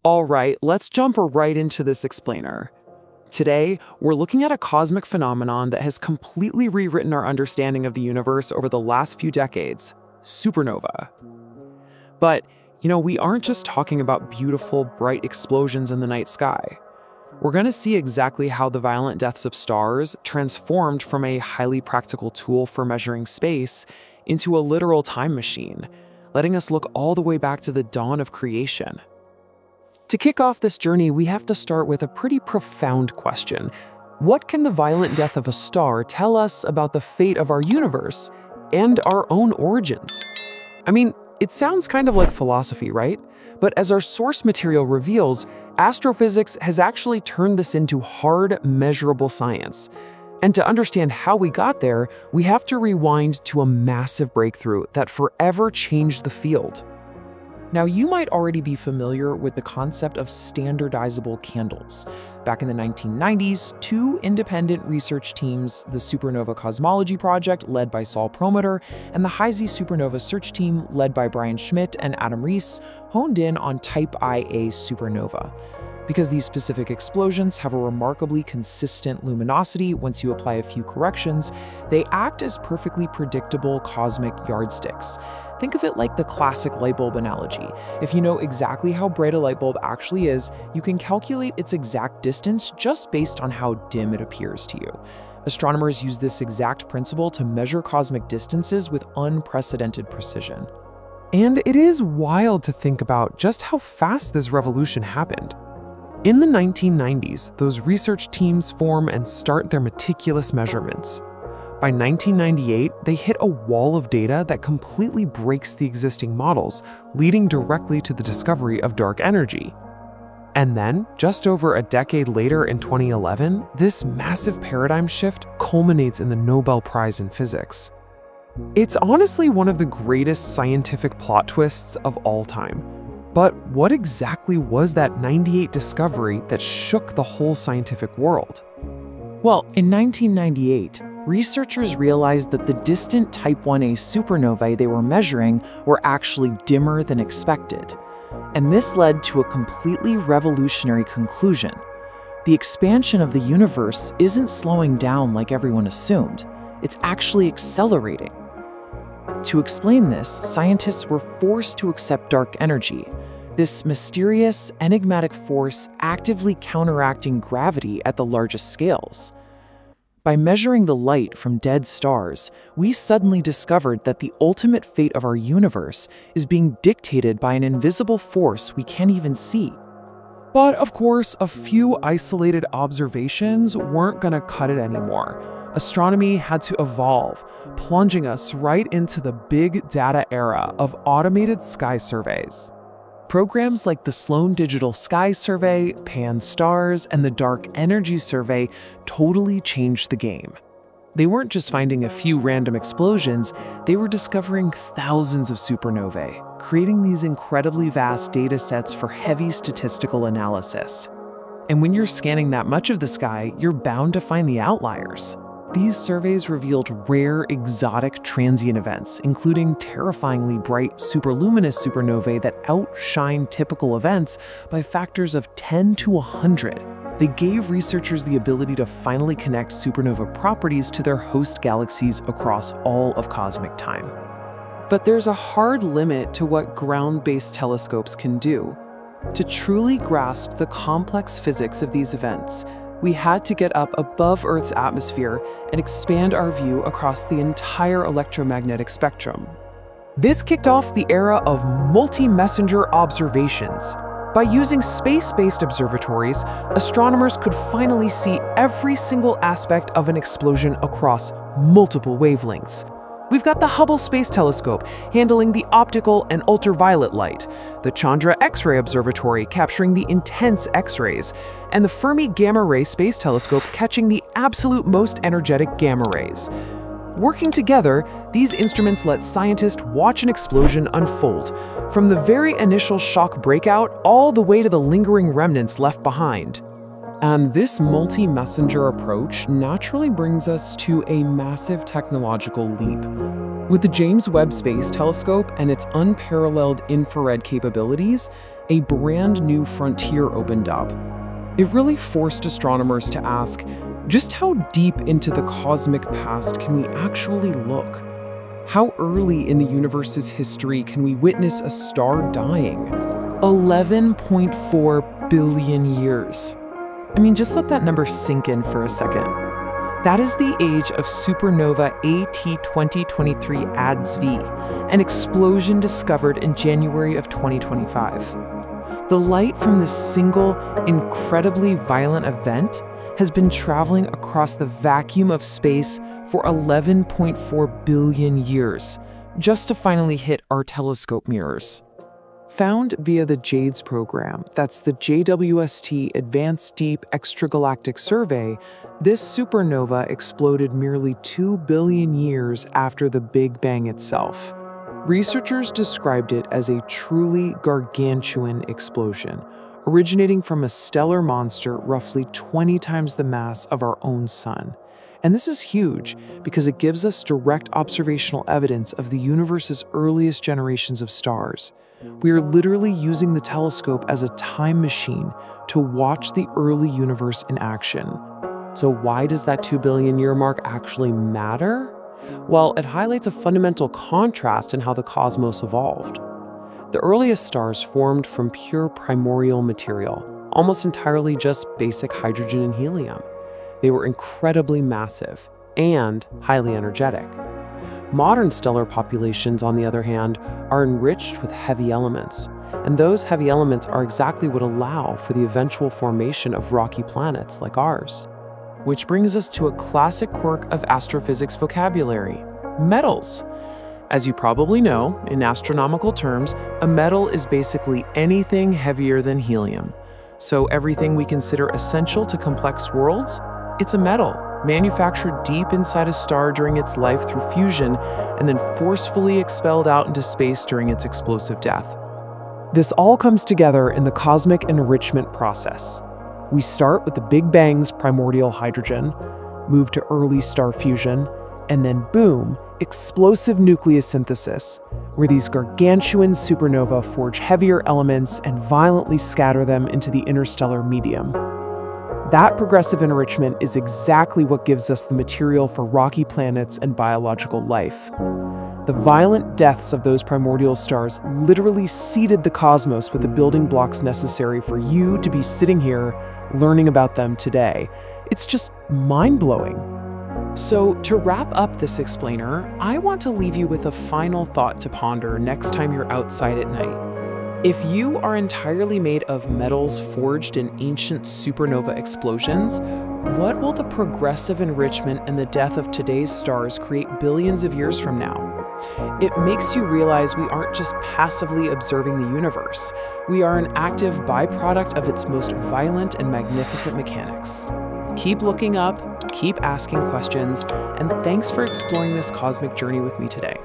All right, let's jump right into this explainer. Today, we're looking at a cosmic phenomenon that has completely rewritten our understanding of the universe over the last few decades: supernova. But, we aren't just talking about beautiful, bright explosions in the night sky. We're going to see exactly how the violent deaths of stars transformed from a highly practical tool for measuring space into a literal time machine, letting us look all the way back to the dawn of creation. To kick off this journey, we have to start with a pretty profound question. What can the violent death of a star tell us about the fate of our universe and our own origins? I mean, it sounds kind of like philosophy, right? But as our source material reveals, astrophysics has actually turned this into hard, measurable science. And to understand how we got there, we have to rewind to a massive breakthrough that forever changed the field. Now, you might already be familiar with the concept of standardizable candles. Back in the 1990s, two independent research teams, the Supernova Cosmology Project, led by Saul Perlmutter, and the HISE Supernova Search Team, led by Brian Schmidt and Adam Rees, honed in on Type Ia supernova. Because these specific explosions have a remarkably consistent luminosity once you apply a few corrections, they act as perfectly predictable cosmic yardsticks. Think of it like the classic light bulb analogy. If you know exactly how bright a light bulb actually is, you can calculate its exact distance just based on how dim it appears to you. Astronomers use this exact principle to measure cosmic distances with unprecedented precision. And it is wild to think about just how fast this revolution happened. In the 1990s, those research teams form and start their meticulous measurements. By 1998, they hit a wall of data that completely breaks the existing models, leading directly to the discovery of dark energy. And then, just over a decade later in 2011, this massive paradigm shift culminates in the Nobel Prize in Physics. It's honestly one of the greatest scientific plot twists of all time. But what exactly was that 98 discovery that shook the whole scientific world? Well, in 1998, researchers realized that the distant Type Ia supernovae they were measuring were actually dimmer than expected. And this led to a completely revolutionary conclusion. The expansion of the universe isn't slowing down like everyone assumed. It's actually accelerating. To explain this, scientists were forced to accept dark energy, this mysterious, enigmatic force actively counteracting gravity at the largest scales. By measuring the light from dead stars, we suddenly discovered that the ultimate fate of our universe is being dictated by an invisible force we can't even see. But of course, a few isolated observations weren't gonna cut it anymore. Astronomy had to evolve, plunging us right into the big data era of automated sky surveys. Programs like the Sloan Digital Sky Survey, Pan-STARRS, and the Dark Energy Survey totally changed the game. They weren't just finding a few random explosions, they were discovering thousands of supernovae, creating these incredibly vast data sets for heavy statistical analysis. And when you're scanning that much of the sky, you're bound to find the outliers. These surveys revealed rare, exotic transient events, including terrifyingly bright, superluminous supernovae that outshine typical events by factors of 10 to 100. They gave researchers the ability to finally connect supernova properties to their host galaxies across all of cosmic time. But there's a hard limit to what ground-based telescopes can do. To truly grasp the complex physics of these events, we had to get up above Earth's atmosphere and expand our view across the entire electromagnetic spectrum. This kicked off the era of multi-messenger observations. By using space-based observatories, astronomers could finally see every single aspect of an explosion across multiple wavelengths. We've got the Hubble Space Telescope handling the optical and ultraviolet light, the Chandra X-ray Observatory capturing the intense X-rays, and the Fermi Gamma Ray Space Telescope catching the absolute most energetic gamma rays. Working together, these instruments let scientists watch an explosion unfold, from the very initial shock breakout all the way to the lingering remnants left behind. And this multi-messenger approach naturally brings us to a massive technological leap. With the James Webb Space Telescope and its unparalleled infrared capabilities, a brand new frontier opened up. It really forced astronomers to ask, just how deep into the cosmic past can we actually look? How early in the universe's history can we witness a star dying? 11.4 billion years. I mean, just let that number sink in for a second. That is the age of supernova AT2023 ADS-V, an explosion discovered in January of 2025. The light from this single, incredibly violent event has been traveling across the vacuum of space for 11.4 billion years, just to finally hit our telescope mirrors. Found via the JADES program, that's the JWST Advanced Deep Extragalactic Survey, this supernova exploded merely 2 billion years after the Big Bang itself. Researchers described it as a truly gargantuan explosion, originating from a stellar monster roughly 20 times the mass of our own sun. And this is huge because it gives us direct observational evidence of the universe's earliest generations of stars. We are literally using the telescope as a time machine to watch the early universe in action. So why does that 2 billion year mark actually matter? Well, it highlights a fundamental contrast in how the cosmos evolved. The earliest stars formed from pure primordial material, almost entirely just basic hydrogen and helium. They were incredibly massive and highly energetic. Modern stellar populations, on the other hand, are enriched with heavy elements, and those heavy elements are exactly what allow for the eventual formation of rocky planets like ours. Which brings us to a classic quirk of astrophysics vocabulary: metals. As you probably know, in astronomical terms, a metal is basically anything heavier than helium. So everything we consider essential to complex worlds, it's a metal, manufactured deep inside a star during its life through fusion, and then forcefully expelled out into space during its explosive death. This all comes together in the cosmic enrichment process. We start with the Big Bang's primordial hydrogen, move to early star fusion, and then boom, explosive nucleosynthesis, where these gargantuan supernovae forge heavier elements and violently scatter them into the interstellar medium. That progressive enrichment is exactly what gives us the material for rocky planets and biological life. The violent deaths of those primordial stars literally seeded the cosmos with the building blocks necessary for you to be sitting here learning about them today. It's just mind-blowing. So, to wrap up this explainer, I want to leave you with a final thought to ponder next time you're outside at night. If you are entirely made of metals forged in ancient supernova explosions, what will the progressive enrichment and the death of today's stars create billions of years from now? It makes you realize we aren't just passively observing the universe. We are an active byproduct of its most violent and magnificent mechanics. Keep looking up, keep asking questions, and thanks for exploring this cosmic journey with me today.